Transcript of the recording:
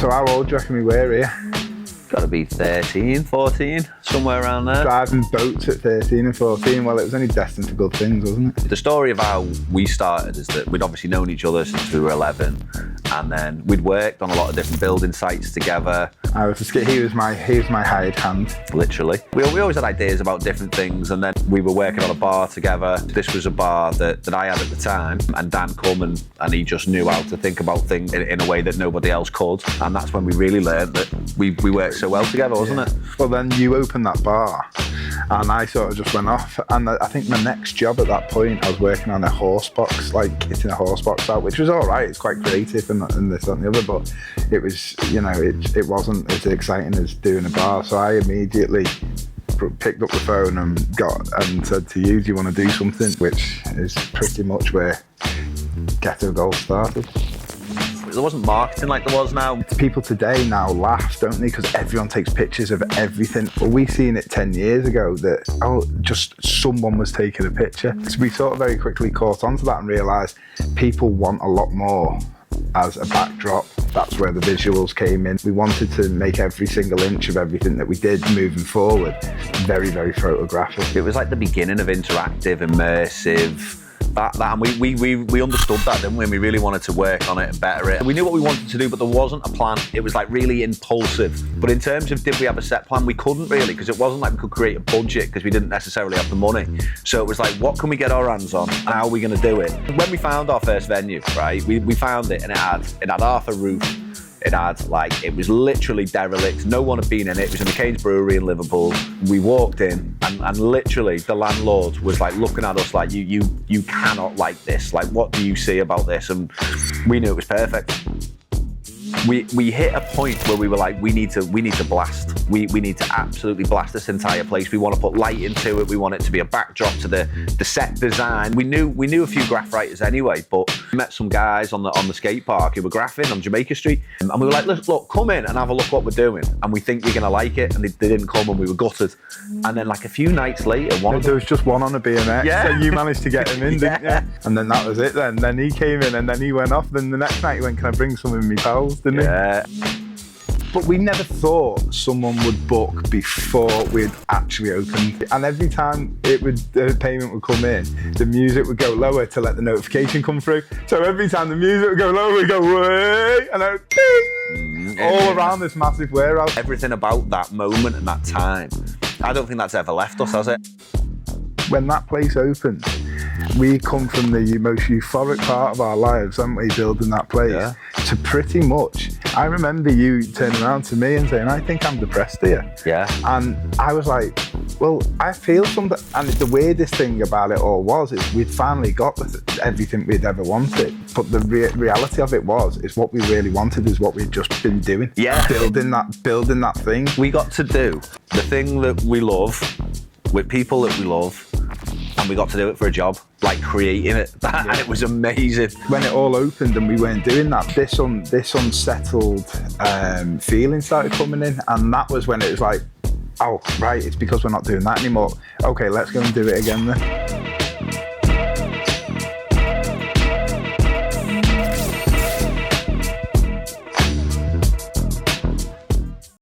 So how old do you reckon we were here? Got to be 13, 14, somewhere around there. Driving boats at 13 and 14, well, it was only destined for good things, wasn't it? The story of how we started is that we'd obviously known each other since we were 11, and then we'd worked on a lot of different building sites together. He was my hired hand. Literally. We always had ideas about different things, and then we were working on a bar together. This was a bar that I had at the time, and Dan come and he just knew how to think about things in a way that nobody else could, and that's when we really learned that we worked so well together, wasn't it? Well, then you opened that bar, and I sort of just went off, and I think my next job at that point, I was working on a horse box, like kitting a horse box out, which was all right. It's quite creative and this, that, and the other, but it was, it wasn't as exciting as doing a bar. So I immediately picked up the phone and said to you, do you want to do something? Which is pretty much where Ghetto Golf started. There wasn't marketing like there was now. People today now laugh, don't they? Because everyone takes pictures of everything. But we seen it 10 years ago that, just someone was taking a picture. So we sort of very quickly caught onto that and realised people want a lot more as a backdrop. That's where the visuals came in. We wanted to make every single inch of everything that we did moving forward very, very photographic. It was like the beginning of interactive, immersive, and we understood that, didn't we? And we really wanted to work on it and better it. We knew what we wanted to do, but there wasn't a plan. It was like really impulsive. But in terms of did we have a set plan, we couldn't really, because it wasn't like we could create a budget because we didn't necessarily have the money. So it was like, what can we get our hands on and how are we going to do it? When we found our first venue, right, we found it and it had half a roof. It was literally derelict. No one had been in it. It was in the Cane's Brewery in Liverpool. We walked in and literally the landlord was like looking at us like, you cannot like this. Like, what do you see about this? And we knew it was perfect. We hit a point where we were like, we need to blast. We need to absolutely blast this entire place. We want to put light into it. We want it to be a backdrop to the set design. We knew a few graph writers anyway, but we met some guys on the skate park who were graphing on Jamaica Street, and we were like, look, come in and have a look what we're doing, and we think you're gonna like it. And they didn't come, and we were gutted. And then like a few nights later, there was just one on a BMX, and you managed to get him in, didn't you? And then that was it. Then he came in, and then he went off. Then the next night he went, can I bring some of my pals? Didn't he? Yeah. But we never thought someone would book before we'd actually opened. And every time the payment would come in, the music would go lower to let the notification come through. So every time the music would go lower, we'd go, way, and then ding, all around this massive warehouse. Everything about that moment and that time, I don't think that's ever left us, has it? When that place opened, we come from the most euphoric part of our lives, haven't we, building that place, to pretty much, I remember you turning around to me and saying, I think I'm depressed here. Yeah. And I was like, well, I feel something. And the weirdest thing about it all is we'd finally got everything we'd ever wanted. But the reality of it is what we really wanted is what we'd just been doing. Yeah. Building that thing. We got to do the thing that we love with people that we love, and we got to do it for a job, like creating it. And it was amazing. When it all opened and we weren't doing that, this unsettled feeling started coming in, and that was when it was like, oh, right, it's because we're not doing that anymore. Okay, let's go and do it again then.